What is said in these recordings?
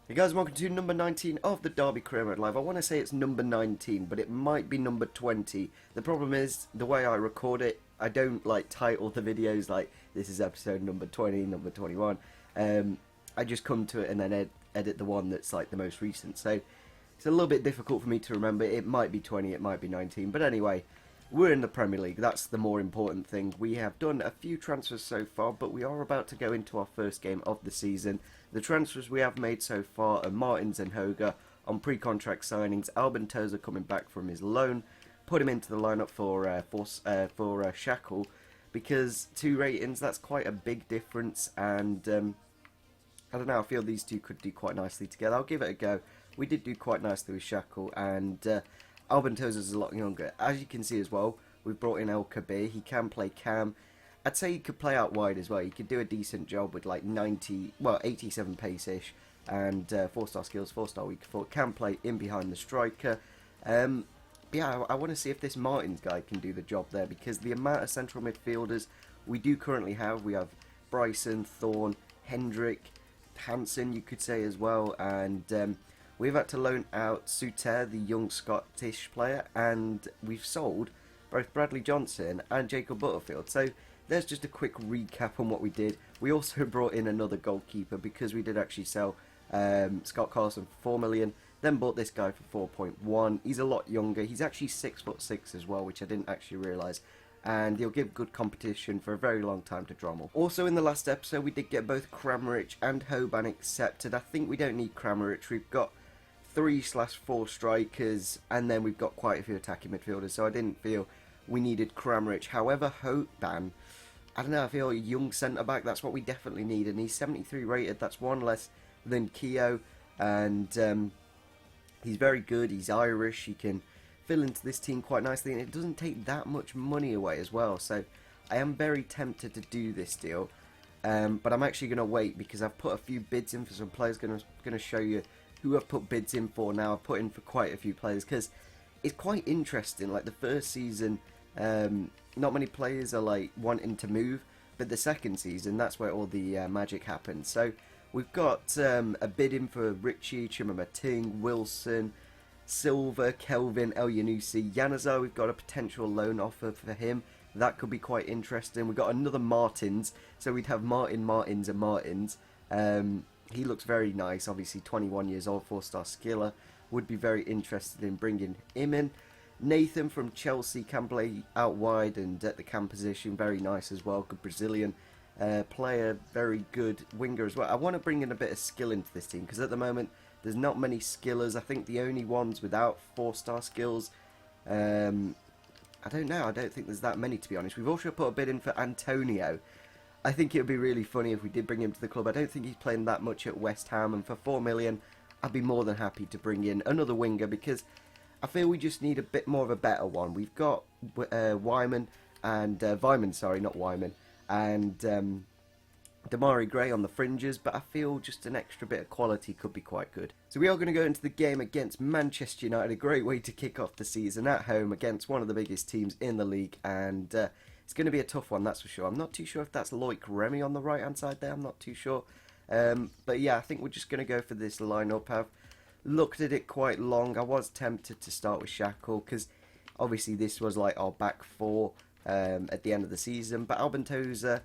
Hey guys, welcome to number 19 of the Derby Career Mode Live. I want to say it's number 19, but it might be number 20. The problem is, the way I record it, I don't like title the videos like, this is episode number 20, number 21. I just come to it and then edit the one that's like the most recent. So, it's a little bit difficult for me to remember. It might be 20, it might be 19. But anyway, we're in the Premier League. That's the more important thing. We have done a few transfers so far, but we are about to go into our first game of the season. The transfers we have made so far are Martins and Hoga on pre-contract signings. Albin Tozer coming back from his loan. Put him into the lineup for Shackle, because 2 ratings, that's quite a big difference. And I don't know, I feel these two could do quite nicely together. I'll give it a go. We did do quite nicely with Shackle, and Albin Tozer's a lot younger. As you can see as well, we've brought in El Kabir. He can play cam. I'd say he could play out wide as well. He could do a decent job with like 87 pace-ish, and 4-star skills, 4-star weak foot. Can play in behind the striker. Yeah, I want to see if this Martins guy can do the job there, because the amount of central midfielders we do currently have, we have Bryson, Thorne, Hendrick, Hansen, you could say as well, and we've had to loan out Suter, the young Scottish player, and we've sold both Bradley Johnson and Jacob Butterfield. So there's just a quick recap on what we did. We also brought in another goalkeeper, because we did actually sell Scott Carlson for 4 million, then bought this guy for 4.1. He's a lot younger. He's actually 6'6" as well, which I didn't actually realise. And he'll give good competition for a very long time to Drommel. Also in the last episode, we did get both Kramaric and Hoban accepted. I think we don't need Kramaric. We've got 3/4 strikers, and then we've got quite a few attacking midfielders, so I didn't feel we needed Kramaric. However, Hoban, I don't know, I feel a young centre-back, that's what we definitely need, and he's 73 rated, that's one less than Keogh, and he's very good, he's Irish, he can fill into this team quite nicely, and it doesn't take that much money away as well, so I am very tempted to do this deal, but I'm actually going to wait, because I've put a few bids in for some players. Going to show you who I've put bids in for now. I've put in for quite a few players, because it's quite interesting. Like the first season, not many players are like wanting to move, but the second season, that's where all the magic happens. So we've got a bid in for Richie, Chimamating, Wilson, Silva, Kelvin, El Yanusi, Yanazar. We've got a potential loan offer for him. That could be quite interesting. We've got another Martins, so we'd have Martins, and Martins. He looks very nice, obviously 21 years old, 4-star skiller. Would be very interested in bringing him in. Nathan from Chelsea can play out wide and at the cam position, very nice as well. Good Brazilian player, very good winger as well. I want to bring in a bit of skill into this team, because at the moment there's not many skillers. I think the only ones without 4-star skills, I don't know, I don't think there's that many, to be honest. We've also put a bid in for Antonio. I think it would be really funny if we did bring him to the club. I don't think he's playing that much at West Ham, and for 4 million, I'd be more than happy to bring in another winger, because I feel we just need a bit more of a better one. We've got Wyman and Vyman, sorry, not Wyman, and Damari Gray on the fringes, but I feel just an extra bit of quality could be quite good. So we are going to go into the game against Manchester United, a great way to kick off the season at home against one of the biggest teams in the league, and it's going to be a tough one, that's for sure. I'm not too sure if that's Loic Remy on the right hand side there, I'm not too sure. But yeah, I think we're just going to go for this lineup. I've looked at it quite long. I was tempted to start with Shackle, because obviously this was like our back four at the end of the season, but Albin Tozer,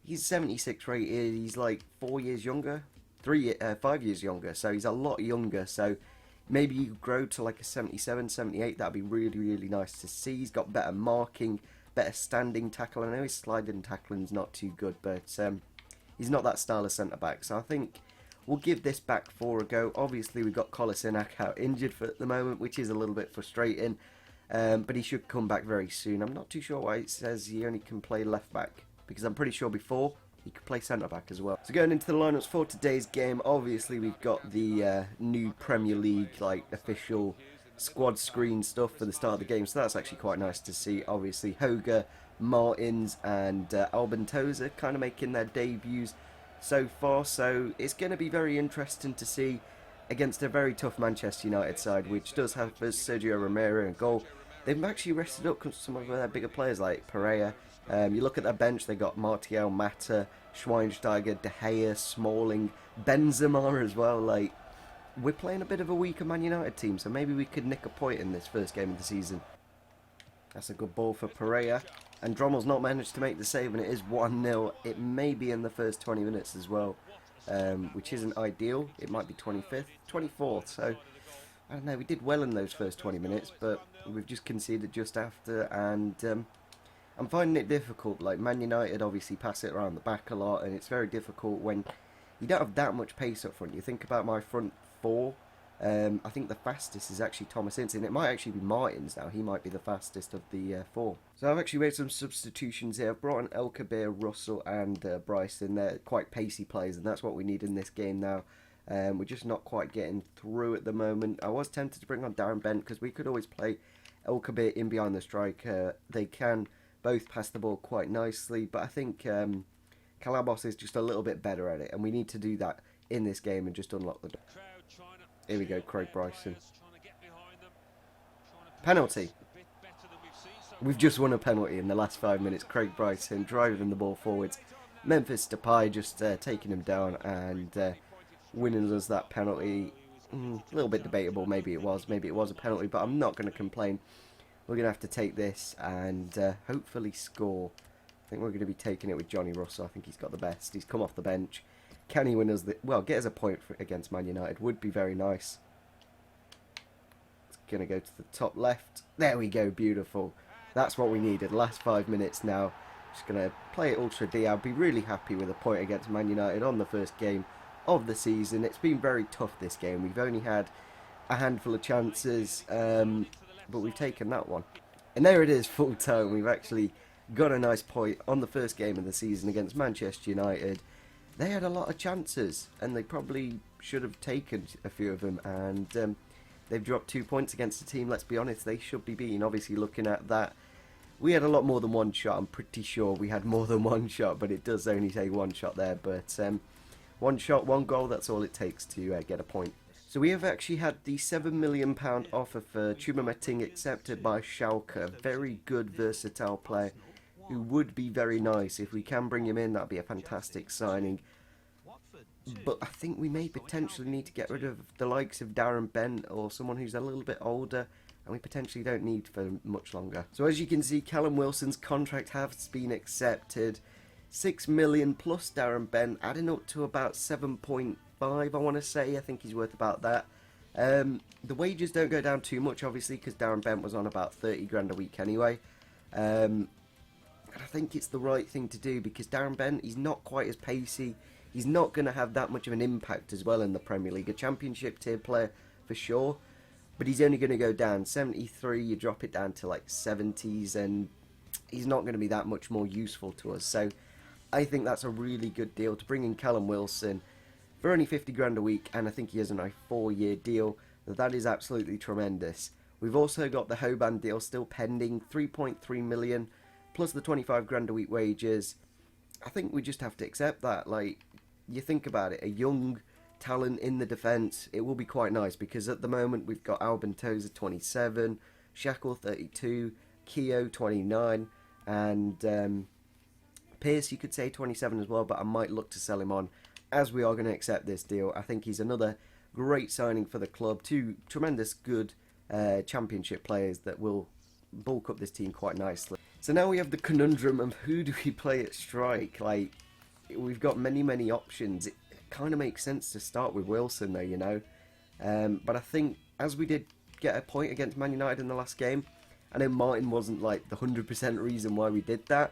he's 76 rated, he's like 4 years younger, 5 years younger, so he's a lot younger, so maybe you grow to like a 77, 78, that'd be really, really nice to see. He's got better marking, better standing tackle. I know his sliding tackling's not too good, but he's not that style of centre-back, so I think we'll give this back four a go. Obviously, we've got Kolasinac out injured for at the moment, which is a little bit frustrating, but he should come back very soon. I'm not too sure why it says he only can play left-back, because I'm pretty sure before he could play centre-back as well. So going into the lineups for today's game, obviously we've got the new Premier League like official squad screen stuff for the start of the game, so that's actually quite nice to see. Obviously Hoga, Martins and Albin Tozer kind of making their debuts so far, so it's going to be very interesting to see against a very tough Manchester United side, which does have Sergio Romero in goal. They've actually rested up some of their bigger players like Pereira. You look at their bench, they got Martial, Mata, Schweinsteiger, De Gea, Smalling, Benzema as well. Like, we're playing a bit of a weaker Man United team, so maybe we could nick a point in this first game of the season. That's a good ball for Pereira. And Drommel's not managed to make the save, and it is 1-0. It may be in the first 20 minutes as well, which isn't ideal. It might be 25th, 24th, so I don't know. We did well in those first 20 minutes, but we've just conceded just after, and I'm finding it difficult. Like, Man United obviously pass it around the back a lot, and it's very difficult when you don't have that much pace up front. You think about my front four. I think the fastest is actually Thomas Ince, and it might actually be Martins now. He might be the fastest of the four. So I've actually made some substitutions here. I've brought in El Kabir, Russell and Bryson. They're quite pacey players, and that's what we need in this game now. We're just not quite getting through at the moment. I was tempted to bring on Darren Bent because we could always play El Kabir in behind the striker. They can both pass the ball quite nicely, but I think Calabos is just a little bit better at it, and we need to do that in this game and just unlock the door. Here we go, Craig Bryson. Penalty. We've just won a penalty in the last 5 minutes. Craig Bryson driving the ball forwards. Memphis Depay just taking him down and winning us that penalty. A little bit debatable. Maybe it was a penalty, but I'm not going to complain. We're going to have to take this and hopefully score. I think we're going to be taking it with Johnny Russell. I think he's got the best. He's come off the bench. Can he win us get us a point against Man United? Would be very nice. It's going to go to the top left. There we go, beautiful. That's what we needed. Last 5 minutes now. Just going to play it ultra D. I'll be really happy with a point against Man United on the first game of the season. It's been very tough this game. We've only had a handful of chances, but we've taken that one. And there it is, full time. We've actually got a nice point on the first game of the season against Manchester United. They had a lot of chances, and they probably should have taken a few of them, and they've dropped 2 points against a team, let's be honest, they should be beaten. Obviously, looking at that, we had a lot more than one shot. I'm pretty sure we had more than one shot, but it does only take one shot there. But one shot, one goal, that's all it takes to get a point. So we have actually had the £7 million offer for Choupo-Moting accepted by Schalke. Very good, versatile player who would be very nice. If we can bring him in, that'd be a fantastic signing. But I think we may potentially need to get rid of the likes of Darren Bent or someone who's a little bit older, and we potentially don't need for much longer. So as you can see, Callum Wilson's contract has been accepted. 6 million plus Darren Bent, adding up to about 7.5, I want to say. I think he's worth about that. The wages don't go down too much, obviously, because Darren Bent was on about 30 grand a week anyway. And I think it's the right thing to do, because Darren Bent, he's not quite as pacey. He's not going to have that much of an impact as well in the Premier League. A championship tier player for sure, but he's only going to go down 73. You drop it down to like 70s, and he's not going to be that much more useful to us. So I think that's a really good deal to bring in Callum Wilson for only 50 grand a week, and I think he has a 4-year deal. That is absolutely tremendous. We've also got the Hoban deal still pending, 3.3 million plus the 25 grand a week wages. I think we just have to accept that. Like, you think about it, a young talent in the defence, it will be quite nice, because at the moment we've got Albin Tozer 27, Shackle 32, Keogh 29, and Pearce, you could say 27 as well, but I might look to sell him on as we are going to accept this deal. I think he's another great signing for the club. Two tremendous good championship players that will bulk up this team quite nicely. So now we have the conundrum of who do we play at strike. Like, we've got many options. It kind of makes sense to start with Wilson though, you know. But I think as we did get a point against Man United in the last game, I know Martin wasn't like the 100% reason why we did that.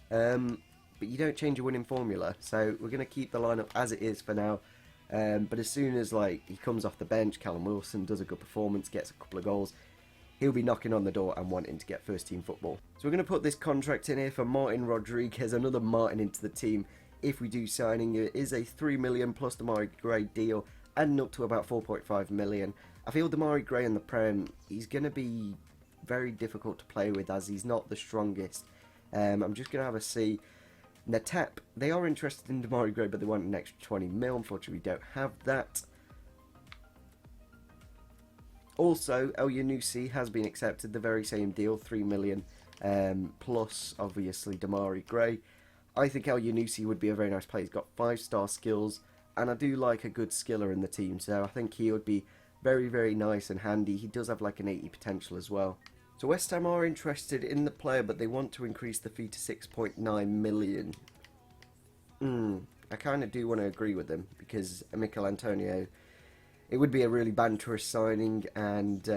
But you don't change a winning formula. So we're going to keep the lineup as it is for now. But as soon as like he comes off the bench, Callum Wilson does a good performance, gets a couple of goals, he'll be knocking on the door and wanting to get first team football. So we're going to put this contract in here for Martin Rodriguez, another Martin into the team. If we do signing, it is a 3 million plus Demarai Gray deal, adding up to about 4.5 million. I feel Demarai Gray in the Prem, he's going to be very difficult to play with as he's not the strongest. I'm just going to have a see. Natap, they are interested in Demarai Gray, but they want an extra 20 mil. Unfortunately, we don't have that. Also, El Yunusi has been accepted, the very same deal, 3 million, plus, obviously, Demarai Gray. I think El Yunusi would be a very nice player. He's got 5-star skills, and I do like a good skiller in the team, so I think he would be very, very nice and handy. He does have like an 80 potential as well. So West Ham are interested in the player, but they want to increase the fee to 6.9 million. I kind of do want to agree with them, because Mikel Antonio, it would be a really banterous signing, and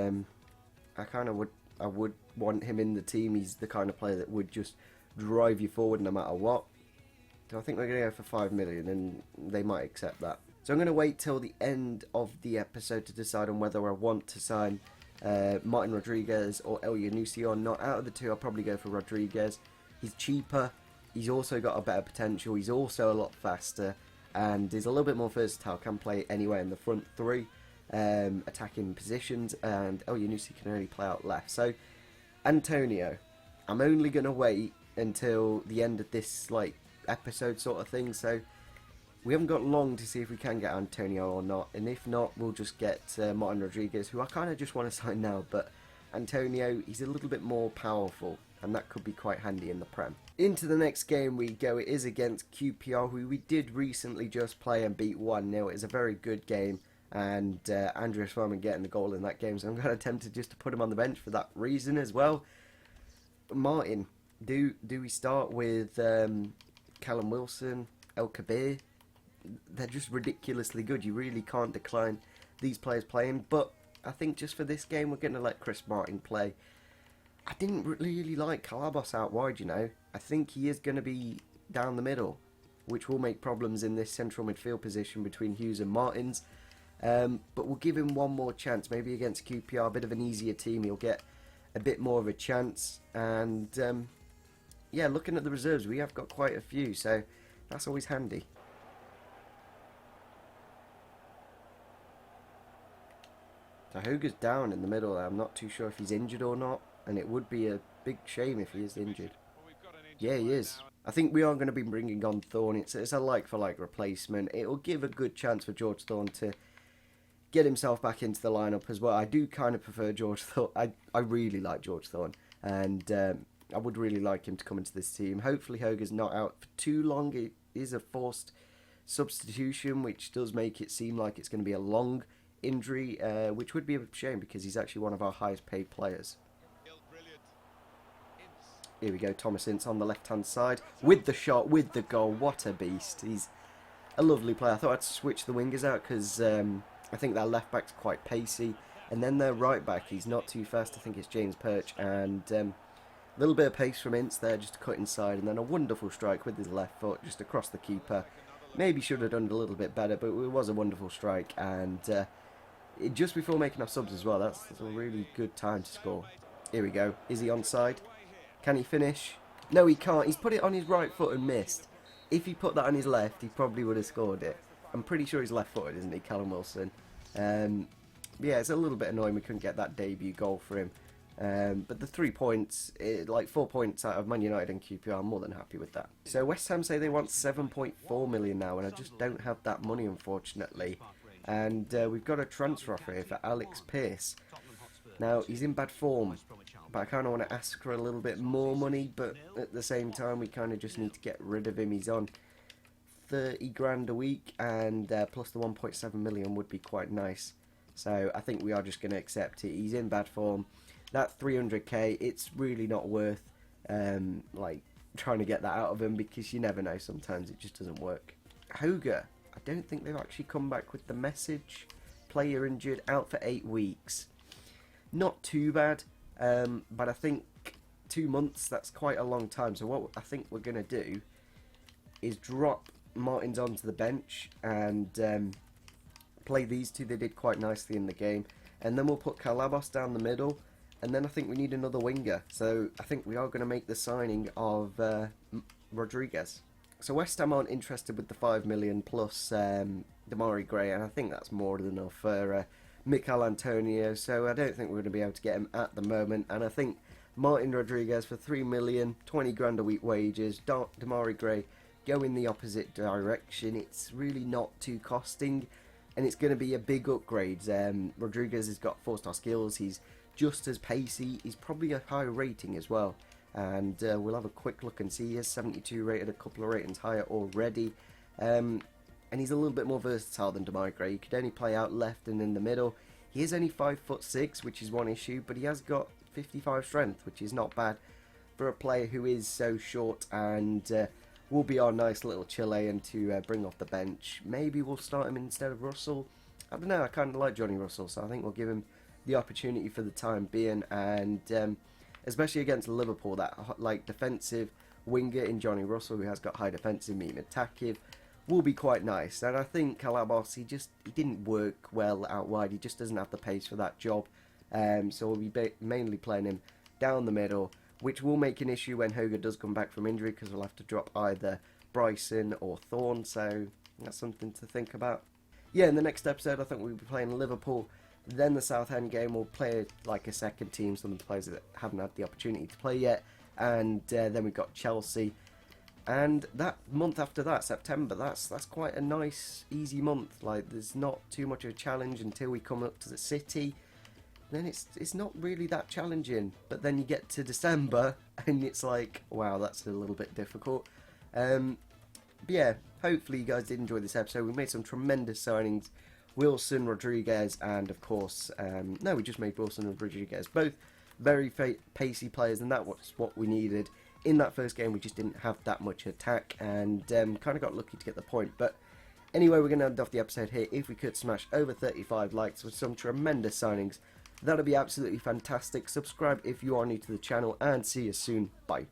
I would want him in the team. He's the kind of player that would just drive you forward no matter what. So I think we're going to go for 5 million, and they might accept that. So I'm going to wait till the end of the episode to decide on whether I want to sign Martin Rodriguez or El Yanusi or not. Out of the two, I'll probably go for Rodriguez. He's cheaper. He's also got a better potential. He's also a lot faster, and is a little bit more versatile. Can play anywhere in the front three, attacking positions, and El Yanusi can only play out left. So Antonio, I'm only going to wait until the end of this episode sort of thing. So we haven't got long to see if we can get Antonio or not, and if not, we'll just get Martin Rodriguez, who I kind of just want to sign now. But Antonio, he's a little bit more powerful, and that could be quite handy in the Prem. Into the next game we go. It is against QPR, who we did recently just play and beat 1-0. It was a very good game, and Andreas Farman getting the goal in that game, so I'm kind of tempted just to put him on the bench for that reason as well. Martin, do we start with Callum Wilson, El Kabir? They're just ridiculously good. You really can't decline these players playing, but I think just for this game we're going to let Chris Martin play. I didn't really like Calabos out wide, you know. I think he is going to be down the middle, which will make problems in this central midfield position between Hughes and Martins. But we'll give him one more chance, maybe against QPR, a bit of an easier team. He'll get a bit more of a chance. And yeah, looking at the reserves, we have got quite a few, so that's always handy. So Hoger's down in the middle there. I'm not too sure if he's injured or not, and it would be a big shame if he is injured. Yeah, he is. I think we are going to be bringing on Thorne. It's a like-for-like replacement. It will give a good chance for George Thorne to get himself back into the lineup as well. I do kind of prefer George Thorne. I really like George Thorne, and I would really like him to come into this team. Hopefully Hoger's not out for too long. It is a forced substitution, which does make it seem like it's going to be a long injury, which would be a shame because he's actually one of our highest paid players. Here we go, Thomas Ince on the left hand side with the shot, with the goal. What a beast. He's a lovely player. I thought I'd switch the wingers out because I think their left back's quite pacey, and then their right back, he's not too fast. I think it's James Perch, and a little bit of pace from Ince there just to cut inside, and then a wonderful strike with his left foot just across the keeper. Maybe should have done it a little bit better, but it was a wonderful strike, and just before making our subs as well. That's a really good time to score. Here we go. Is he onside? Can he finish? No, he can't. He's put it on his right foot and missed. If he put that on his left, he probably would have scored it. I'm pretty sure he's left-footed, isn't he, Callum Wilson? Yeah, it's a little bit annoying we couldn't get that debut goal for him. But the 3 points, like 4 points out of Man United and QPR, I'm more than happy with that. So West Ham say they want 7.4 million now, and I just don't have that money, unfortunately. And we've got a transfer offer here for Alex Pearce. Now, he's in bad form, but I kind of want to ask for a little bit more money, but at the same time, we kind of just need to get rid of him. He's on 30 grand a week, and plus the 1.7 million would be quite nice. So I think we are just going to accept it. He's in bad form. That 300k, it's really not worth like trying to get that out of him, because you never know, sometimes it just doesn't work. Hoger, I don't think they've actually come back with the message. Player injured, out for 8 weeks. Not too bad, but I think 2 months, that's quite a long time. So what I think we're going to do is drop Martins onto the bench and play these two. They did quite nicely in the game. And then we'll put Calabos down the middle. And then I think we need another winger. So I think we are going to make the signing of Rodriguez. So West Ham aren't interested with the 5 million plus Damari Gray, and I think that's more than enough for Mikel Antonio. So I don't think we're going to be able to get him at the moment. And I think Martin Rodriguez for 3 million, 20 grand a week wages, Damari Gray go in the opposite direction. It's really not too costing, and it's going to be a big upgrade. Rodriguez has got 4-star skills. He's just as pacey. He's probably a higher rating as well. And we'll have a quick look and see. He has 72 rated, a couple of ratings higher already. and he's a little bit more versatile than Demarai Gray. He could only play out left and in the middle. He is only 5'6", which is one issue, but he has got 55 strength, which is not bad for a player who is so short, and will be our nice little Chilean to bring off the bench. Maybe we'll start him instead of Russell. I don't know, I kind of like Johnny Russell, so I think we'll give him the opportunity for the time being, and especially against Liverpool, that like defensive winger in Johnny Russell, who has got high defensive, medium attacking, will be quite nice. And I think Calabos, he didn't work well out wide. He just doesn't have the pace for that job. So we'll be mainly playing him down the middle, which will make an issue when Hoga does come back from injury, because we'll have to drop either Bryson or Thorne. So that's something to think about. Yeah, in the next episode, I think we'll be playing Liverpool. Then the Southend game, we'll play like a second team, some of the players that haven't had the opportunity to play yet. And then we've got Chelsea. And that month after that, September, that's quite a nice, easy month. Like, there's not too much of a challenge until we come up to the City. Then it's not really that challenging. But then you get to December, and it's like, wow, that's a little bit difficult. But yeah, hopefully you guys did enjoy this episode. We made some tremendous signings. Wilson, Rodriguez, and of course, no, we just made Wilson and Rodriguez. Both very pacey players, and that was what we needed. In that first game, we just didn't have that much attack, and kind of got lucky to get the point. But anyway, we're going to end off the episode here. If we could smash over 35 likes with some tremendous signings, that would be absolutely fantastic. Subscribe if you are new to the channel, and see you soon. Bye.